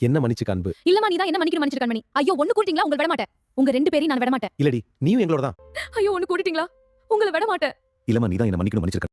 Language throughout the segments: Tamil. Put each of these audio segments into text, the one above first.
என்ன மன்னிச்சுக்க அன்பு. இல்லம்மா நீ தான் என்ன மன்னிக்கணும் மன்னிச்சிரு கண்மணி. ஐயோ ஒண்ணு கூட்டிட்டீங்களா உங்கள விட மாட்டேன். உங்க 2 பேரையும் நான் விட மாட்டேன். இல்லடி, நீயும் எங்களோட தான். ஐயோ ஒண்ணு கூட்டிட்டீங்களா உங்கள விட மாட்டேன். இல்லம்மா நீ தான் என்ன மன்னிக்கணும் மன்னிச்சிருக்க.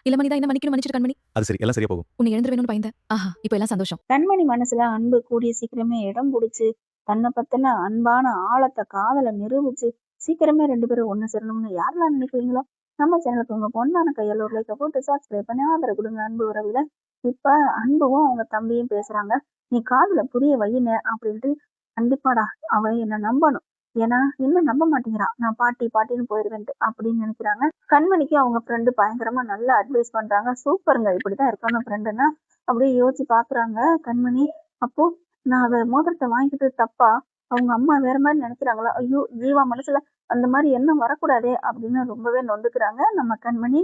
இல்லம்மா நீ தான் என்ன மன்னிக்கணும் மன்னிச்சிரு கண்மணி. அது சரி, எல்லாம் சரியா போகும். உன்னை இழந்துருவேணும்னு பயந்தேன். ஆஹா இப்போ எல்லாம் சந்தோஷம். கண்மணி மனசுல அன்பு கூடிய சீக்கிரமே இடம் பிடிச்சு தன்னை பத்தின அன்பான ஆழத்தை காதல நிரூபிச்சு சீக்கிரமே 2 பேரும் ஒண்ணு சேரணும்னு யாரெல்லாம் நினைக்கிறீங்களோ நம்ம சேனலுக்கு உங்க பொண்ணான கையால் ஒரு லைக்கை போட்டு சப்ஸ்கிரைப் பண்ணி ஆதரவு கொடுங்க அன்பு உறவுல. இப்ப அன்புவும் அவங்க தம்பியும் பேசுறாங்க. நீ காதுல புரிய வையின அப்படின்ட்டு. கண்டிப்பாடா அவ என்ன நம்பணும். ஏன்னா இன்னும் நம்ப மாட்டேங்கிறான். நான் பாட்டி பாட்டின்னு போயிருவேன்ட்டு அப்படின்னு நினைக்கிறாங்க. கண்மணிக்கு அவங்க ஃப்ரெண்டு பயங்கரமா நல்லா அட்வைஸ் பண்றாங்க. சூப்பருங்க, இப்படிதான் இருக்கணும் ஃப்ரெண்டுன்னா அப்படியே யோசிச்சு பாக்குறாங்க கண்மணி. அப்போ நான் அத மோதிரத்தை வாங்கிட்டு தப்பா அவங்க அம்மா வேற மாதிரி நினைக்கிறாங்களா, ஐயோ ஜீவா மனசுல அந்த மாதிரி எண்ணம் வரக்கூடாதே அப்படின்னு ரொம்பவே நொந்துக்கிறாங்க நம்ம கண்மணி.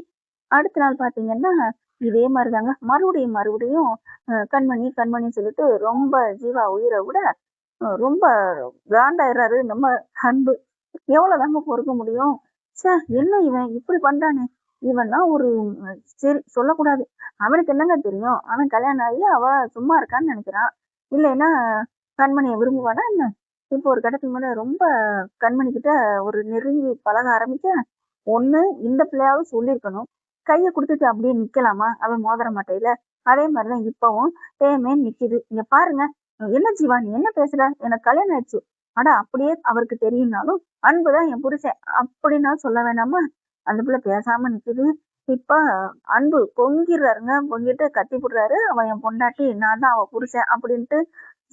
அடுத்த நாள் பாத்தீங்கன்னா இதே மாதிரிதாங்க மறுபடியும் மறுபடியும் கண்மணி கண்மணின்னு சொல்லிட்டு ரொம்ப ஜீவா உயிரை விட ரொம்ப காண்டாயிடுறாரு நம்ம அன்பு. எவ்வளவுதாங்க பொறுக்க முடியும். சே, என்ன இவன் இப்படி பண்றானே. இவன்னா ஒரு சரி சொல்லக்கூடாது. அவனுக்கு என்னங்க தெரியும், அவன் கல்யாணம் ஆகி அவ சும்மா இருக்கான்னு நினைக்கிறான். இல்லைன்னா கண்மணியை விரும்புவானா என்ன. இப்போ ஒரு கட்டத்துக்கு மேல ரொம்ப கண்மணி கிட்ட ஒரு நெருங்கி பழக ஆரம்பிக்க ஒண்ணு இந்த பிள்ளையாவது சொல்லியிருக்கணும். கையை கொடுத்துட்டு அப்படியே நிக்கலாமா அவன் மோதிர மாட்டையில. அதே மாதிரிதான் இப்பவும் தேமே நிக்குது. இங்க பாருங்க, என்ன ஜீவா நீ என்ன பேசுற, எனக்கு கல்யாணம் ஆயிடுச்சு. ஆனா அப்படியே அவருக்கு தெரியும்னாலும் அன்புதான் என் புருஷன் அப்படின்னா சொல்ல வேணாமா. அந்த பிள்ளை பேசாம நிக்குது. இப்ப அன்பு பொங்கிடுறாருங்க. பொங்கிட்டு கத்தி போடுறாரு, அவன் என் பொண்டாட்டி, நான் தான் அவ புருஷன் அப்படின்ட்டு.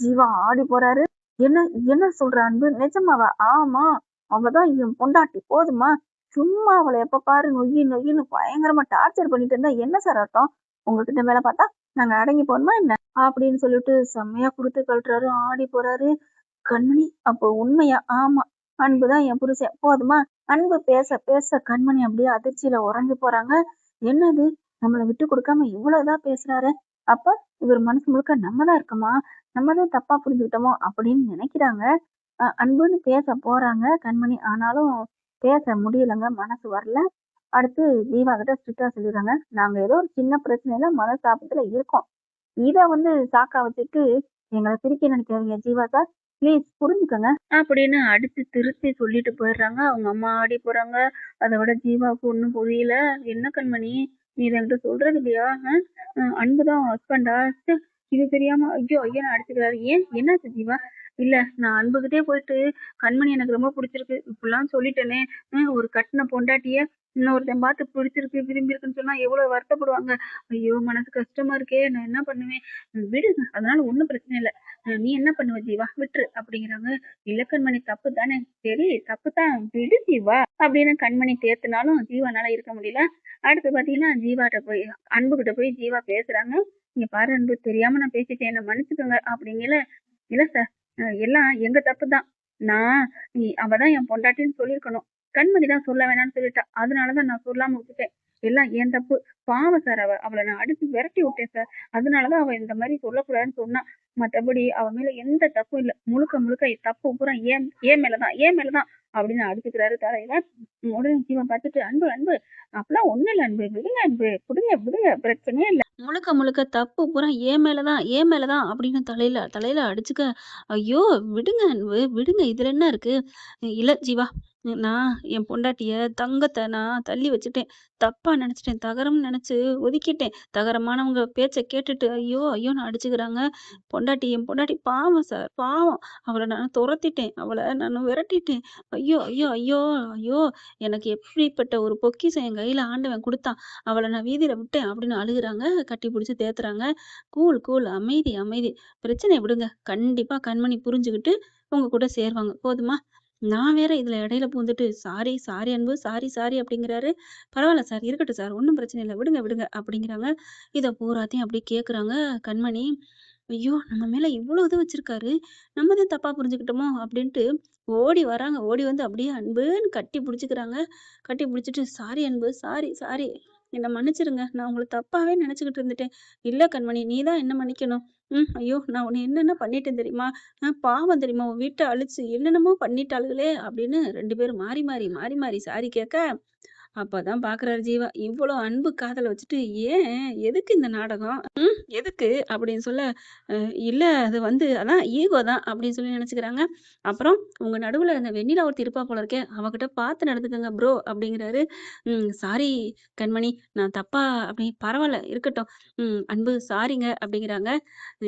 ஜீவா ஆடி போறாரு. என்ன என்ன சொல்ற அன்பு, நிஜமாவா? ஆமா, அவதான் என் பொண்டாட்டி, போதுமா? சும்மா அவளை எப்ப பாரு நொய்யி நொய்யின்னு பயங்கரமா டார்ச்சர் பண்ணிட்டு இருந்தா என்ன சார் அர்த்தம்? உங்ககிட்ட வேலை பார்த்தா நாங்க அடங்கி போகணுமா என்ன அப்படின்னு சொல்லிட்டு செம்மையா கொடுத்து கழட்டுறாரு. ஆடி போறாரு கண்மணி. அப்போ உண்மையா? ஆமா, அன்புதான் என் புருஷன், போதுமா? அன்பு பேச பேச கண்மணி அப்படியே அதிர்ச்சியில உறைஞ்சு போறாங்க. என்னது, நம்மளை விட்டு கொடுக்காம இவ்வளவுதான் பேசுறாரு. அப்ப இவர் மனசு முழுக்க நம்ம தான் இருக்கோமா, நம்ம தான் தப்பா புரிஞ்சுக்கிட்டோமோ அப்படின்னு நினைக்கிறாங்க. அன்புன்னு பேச போறாங்க கண்மணி. ஆனாலும் பேச முடியலங்க, மனசு வரல. அடுத்து ஜீவா கிட்ட ஸ்ட்ரிக்டா சொல்லிடுறாங்க, நாங்க ஏதோ ஒரு சின்ன பிரச்சனையில மனஸ்தாபத்துல இருக்கோம். இத சாக்கா வச்சுட்டு எங்களை பிரிக்க நினைக்காதீங்க ஜீவா சார், ப்ளீஸ் புரிஞ்சுக்கோங்க அப்படின்னு அடிச்சு திருத்தி சொல்லிட்டு போயிடுறாங்க. அவங்க அம்மா ஆடி போறாங்க. அதை விட ஜீவாவுக்கு ஒண்ணும் புரியல. என்ன கண்மணி நீ இதை என்கிட்ட சொல்றது இல்லையா? அன்புதான் ஹஸ்பண்டா? இது தெரியாம ஐயோ ஐயோ நான் அடிச்சுக்கிறாரு. ஏன் என்னாச்சு ஜீவா? இல்ல, நான் அன்புகிட்டே போயிட்டு கண்மணி எனக்கு ரொம்ப பிடிச்சிருக்கு இப்படிலாம் சொல்லிட்டேனே. ஒரு கட்டின பொண்டாட்டிய இன்னொருத்தன் பார்த்து பிடிச்சிருக்கு விரும்பி இருக்குன்னு சொன்னா எவ்வளவு வருத்தப்படுவாங்க. ஐயோ மனசு கஷ்டமா இருக்கே, நான் என்ன பண்ணுவேன். விடுங்க, அதனால ஒண்ணும் பிரச்சனை இல்லை. நீ என்ன பண்ணுவ ஜீவா, விட்டுரு அப்படிங்கிறாங்க. இல்ல கண்மணி, தப்பு தானே. சரி தப்பு தான், விடு ஜீவா அப்படின்னு கண்மணி தேத்துனாலும் ஜீவானால இருக்க முடியல. அடுத்து பாத்தீங்கன்னா ஜீவாட்ட போய் அன்புகிட்ட போய் ஜீவா பேசுறாங்க. இங்க பாரு அன்பு, தெரியாம நான் பேசிட்டேன், என்ன மன்னிச்சுக்கோங்க அப்படிங்கல. இல்ல சார், எல்லாம் எங்க தப்பு தான். நான் அவதான் என் பொண்டாட்டின்னு சொல்லியிருக்கணும். கண்மணி தான் சொல்ல வேணாம்னு சொல்லிட்டா, அதனாலதான் நான் சொல்லாம விட்டுட்டேன். எல்லாம் என் தப்பு. பாவம் சார், அவளை நான் அடிச்சு விரட்டி விட்டேன் சார். அதனாலதான் அவ இந்த மாதிரி சொல்லக்கூடாதுன்னு சொன்னா. மற்றபடி அவ மேல எந்த தப்பும் இல்லை. முழுக்க முழுக்க தப்பு பூரா ஏன் மேலதான் அப்படின்னு அடிச்சுக்கிறாரு தலையில. உடனே ஜீவன் பார்த்துட்டு, அன்பு அன்பு அப்பெல்லாம் ஒண்ணும் இல்லை அன்பு, விடுங்க அன்பு, விடுங்க பிரச்சனையே இல்லை. முழுக்க முழுக்க தப்பு பூரா ஏன் மேலதான் அப்படின்னு தலையில அடிச்சுக்க. ஐயோ விடுங்க அன்பு, விடுங்க, இதுல என்ன இருக்கு. இல்ல ஜீவா, நான் என் பொண்டாட்டிய தங்கத்தை நான் தள்ளி வச்சுட்டேன். தப்பா நினைச்சிட்டேன், தகரம்னு நினைச்சு ஒதுக்கிட்டேன். தகரமானவங்க பேச்ச கேட்டுட்டு ஐயோ ஐயோன்னு அடிச்சுக்கிறாங்க. என் பொண்டாட்டி பாவம் சார், பாவம். அவளை நான் துரத்திட்டேன், அவளை நான் விரட்டிட்டேன். ஐயோ ஐயோ ஐயோ ஐயோ, எனக்கு எப்படிப்பட்ட ஒரு பொக்கிஷம் என் கையில ஆண்டவன் கொடுத்தான். அவளை நான் வீதியில விட்டேன் அப்படின்னு அழுகுறாங்க. கட்டி பிடிச்சி தேத்துறாங்க. கூல் கூல், அமைதி அமைதி, பிரச்சனையை விடுங்க. கண்டிப்பா கண்மணி புரிஞ்சுக்கிட்டு உங்க கூட சேருவாங்க, போதுமா? நான் வேற இதுல இடையில பூந்துட்டு சாரி சாரி அன்பு, சாரி சாரி அப்படிங்கிறாரு. பரவாயில்ல சார், இருக்கட்டும் சார், ஒன்றும் பிரச்சனை இல்லை, விடுங்க விடுங்க அப்படிங்கிறாங்க. இதை பூராத்தையும் அப்படியே கேட்குறாங்க கண்மணி. ஐயோ நம்ம மேல இவ்வளவு இது வச்சிருக்காரு, நம்ம தான் தப்பா புரிஞ்சுக்கிட்டோமோ அப்படின்ட்டு ஓடி வராங்க. ஓடி வந்து அப்படியே அன்புன்னு கட்டி பிடிச்சிக்கிறாங்க. கட்டி பிடிச்சிட்டு, சாரி அன்பு, சாரி சாரி, என்னை மன்னிச்சிருங்க, நான் உங்களை தப்பாவே நினைச்சுக்கிட்டு இருந்துட்டேன். இல்ல கண்மணி, நீ தான் என்ன மன்னிக்கணும். ஐயோ நான் உன்னை என்னென்ன பண்ணிட்டேன் தெரியுமா? பாவம் தெரியுமா, உன் வீட்டை அழிச்சு என்னென்னமோ பண்ணிட்டாளுகளே அப்படின்னு 2 பேரும் மாறி மாறி மாறி மாறி சாரி கேட்க, அப்பதான் பாக்குறாரு ஜீவா. இவ்வளோ அன்பு காதல வச்சுட்டு ஏன் எதுக்கு இந்த நாடகம்? எதுக்கு? அப்படின்னு சொல்ல, இல்ல அது வந்து அதான் ஈகோ தான் அப்படின்னு சொல்லி நினைச்சுக்கிறாங்க. அப்புறம் உங்க நடுவுல அந்த வெண்ணிலா ஒருத்தி இருப்பா போல இருக்கே, அவகிட்ட பார்த்து நடந்துக்கங்க ப்ரோ அப்படிங்கிறாரு. சாரி கண்மணி, நான் தப்பா அப்படி பரவால்ல இருக்கட்டும். அன்பு சாரிங்க அப்படிங்கிறாங்க.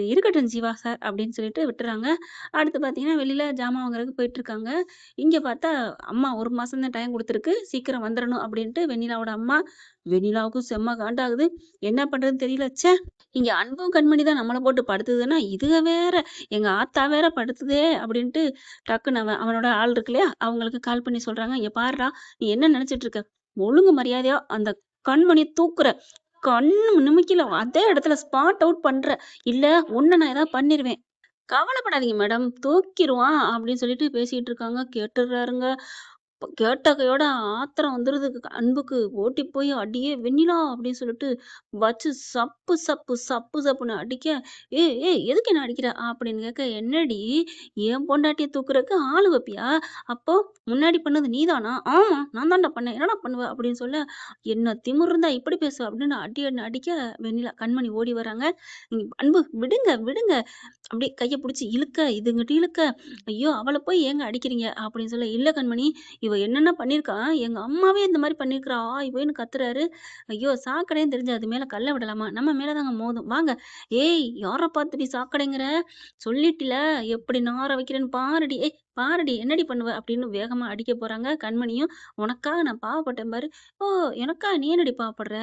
இருக்கட்டும் ஜீவா சார் அப்படின்னு சொல்லிட்டு விட்டுறாங்க. அடுத்து பார்த்தீங்கன்னா, வெளியில ஜாமான் வாங்குறதுக்கு போயிட்டுருக்காங்க. இங்க பார்த்தா, அம்மா 1 மாசம் தான் டைம் குடுத்துருக்கு. சீக்கிரம் வந்துரணும் அப்படின்ட்டு வெண்ணிலாவோட அம்மா. வெண்ணிலாவுக்கும் செம்ம காண்டாகுது. என்ன பண்றதுன்னு தெரியல. ச்சே! இங்க அன்பும் கண்மணி தான் நம்மள போட்டு படுத்துதுன்னா, இதுக வேற எங்க ஆத்தா வேற படுத்துதே அப்படின்ட்டு டக்குன்னு அவனோட ஆள் இருக்கு இல்லையா? அவங்களுக்கு கால் பண்ணி சொல்றாங்க. "இங்க பாருடா, நீ என்ன நெனச்சுட்டு இருக்க? ஒழுங்கு மரியாதையா அந்த கண்மணிய தூக்குற. கண்ணு நிமிக்கல அதே இடத்துல ஸ்பாட் அவுட் பண்ற. இல்ல உன்ன நான் ஏதாவது பண்ணிருவேன். கவலைப்படாதீங்க மேடம். தூக்கிருவான்" அப்படின்னு சொல்லிட்டு பேசிட்டு இருக்காங்க. கேட்டுறாருங்க. கேட்ட கையோட ஆத்திரம் வந்துருது அன்புக்கு. ஓடி போய் "அடியே வெண்ணிலா" அப்படின்னு சொல்லிட்டு வச்சு சப்பு சப்பு சப்பு சப்புன்னு அடிக்க, "ஏய் ஏய் எதுக்கு என்ன அடிக்கிற?" அப்படின்னு கேட்க, "என்னடி என் பொண்டாட்டிய தூக்குறதுக்கு ஆளு வைப்பியா? அப்போ முன்னாடி பண்ணது நீதானா?" "ஆமா நான் தான்டா பண்ணேன். என்னடா பண்ணுவ?" அப்படின்னு சொல்ல, "என்ன திமிரு இருந்தா இப்படி பேசுவ?" அப்படின்னு அடிக்க வெண்ணிலா கண்மணி ஓடி வராங்க. "அன்பு விடுங்க விடுங்க." அப்படியே கைய புடிச்சு இழுக்க, இதுங்கிட்டு இழுக்க, "ஐயோ! அவள போய் ஏங்க அடிக்கிறீங்க?" அப்படின்னு சொல்ல, "இல்ல கண்மணி, இவ என்னென்ன பண்ணியிருக்கா? எங்க அம்மாவே இந்த மாரி பண்ணியிருக்கிறா." ஆய் போயின்னு கத்துறாரு. ஐயோ! சாக்கடைன்னு தெரிஞ்சு அது மேல கல்ல விடலாமா? நம்ம மேல தாங்க மோதும். வாங்க. "ஏய்! யார பார்த்துடி சாக்கடைங்கிற? சொல்லிட்டில, எப்படி நார வைக்கிறேன்னு பாருடி. ஏய் பாருடி என்னடி பண்ணுவ?" அப்படின்னு வேகமா அடிக்க போறாங்க. கண்மணியும், "உனக்காக நான் பாவப்பட்டேன் பாரு." "ஓ! எனக்கா? நீ என்னடி பாவப்படுற?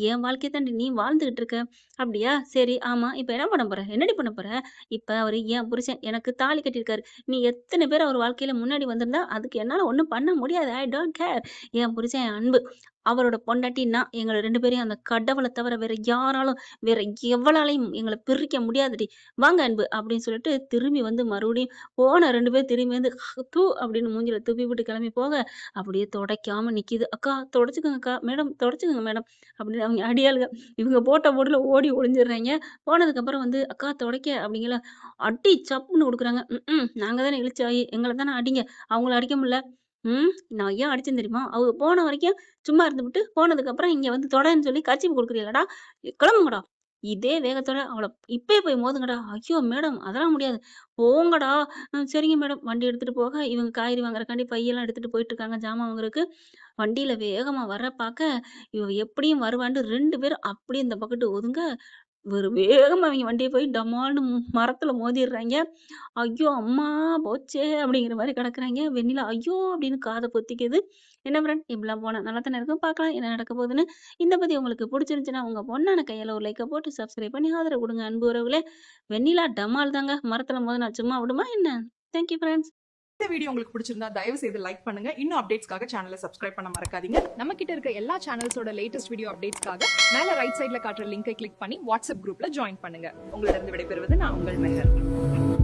என் வாழ்க்கைய தாண்டி நீ வாழ்ந்துகிட்டு இருக்க." "அப்படியா? சரி, ஆமா. இப்ப என்ன பண்ண போற? என்னடி பண்ண போற?" இப்ப அவரு என் புருஷன் எனக்கு தாலி கட்டியிருக்காரு. நீ எத்தன பேர் அவர் வாழ்க்கையில முன்னாடி வந்திருந்தா, அதுக்கு என்னால ஒண்ணும் பண்ண முடியாது. I don't care. என் புருஷன் என் அன்பு. அவரோட பொண்டாட்டி நான். எங்கள 2 பேரையும் அந்த கடவுள தவிர வேற யாராலும், வேற எவளாலயும் எங்கள பிரிக்க முடியாதுடி. வாங்க அன்பு அப்படின்னு சொல்லிட்டு திரும்பி வந்து மறுபடியும் போன 2 பேரும் திரும்பி வந்து தூ அப்படின்னு மூஞ்சில துப்பி விட்டு கிளம்பி போக, அப்படியே தொடைக்காம நிக்கிது. "அக்கா தொடச்சுக்கங்க அக்கா. மேடம் தொடச்சுக்கங்க மேடம்." அப்படின்னு அவங்க அடியாளுக. இவங்க போட்ட போடுல ஓடி ஒளிஞ்சிடுறாய்ங்க. போனதுக்கப்புறம் வந்து, "அக்கா தொடைக்க" அப்படிங்கல. அடி சப்புன்னு குடுக்குறாங்க. நாங்க தானே இளிச்சவாயி. எங்கள தானே அடிங்க. அவங்கள அடிக்க முடியல. நான் ஏன் அடிச்சேன்னு தெரியுமா? அவங்க போன வரைக்கும் சும்மா இருந்துபுட்டு, போனதுக்கப்புறம் இங்க வந்து தொடன்னு சொல்லி கர்ச்சீப் குடுக்குறீயலடா! கிளம்புங்கடா. இதே வேகத்தோட அவள இப்பயே போய் மோதுங்கடா. ஐயோ! மேடம் அதெல்லாம் முடியாது. போங்கடா. சரிங்க மேடம். வண்டி எடுத்துட்டு போக, இவங்க காய்கறி வாங்குறக்காண்டி பையெல்லாம் எடுத்துட்டு போயிட்டுருக்காங்க ஜாமான் வாங்குறதுக்கு. வண்டியில வேகமா வர பாக்க, இவ எப்படியும் வருவான்ட்டு 2 பேரும் அப்படியே இந்த பக்கட்டு ஒதுங்க, ஒரு வேகமா அவிங்க வண்டிய போய் டமால்னு மரத்துல மோதிர்றாய்ங்க. ஐயோ! அம்மா போச்சே! அப்படிங்கிற மாரி கிடக்குறாய்ங்க. வெண்ணிலா ஐயோ! அப்படின்னு காத பொத்திக்குது. என்ன ஃப்ரெண்ட் இப்படிலாம் போனா நல்லா தானே இருக்கும். பார்க்கலாம் என்ன நடக்க போகுதுன்னு. இந்த பதிவு உங்களுக்கு புடிச்சிருந்துச்சுன்னா, உங்க பொண்ணான கையால ஒரு லைக்க போட்டு சப்ஸ்கிரைப் பண்ணி ஆதரவு குடுங்க அன்பு உறவுகளே. வெண்ணிலா டமால் தாங்க. மரத்துல மோதுனா சும்மா விடுமா என்ன? Thank you friends. இந்த வீடியோ உங்களுக்கு பிடிச்சிருந்தா தயவு செய்து லைக் பண்ணுங்க. இன்னும் அப்டேட்ஸ்க்காக சேனலை சப்ஸ்கிரைப் பண்ண மறக்காதீங்க. நம்ம கிட்ட இருக்க எல்லா சேனல்ஸோட லேட்டஸ்ட் வீடியோ அப்டேட்ஸ்க்காக மேல ரைட் சைடுல காட்டுற லிங்கை கிளிக் பண்ணி வாட்ஸ்அப் குரூப்ல ஜாயின் பண்ணுங்க. உங்களிடம் விடைபெறுவது நான் உங்கள் மெஹர்.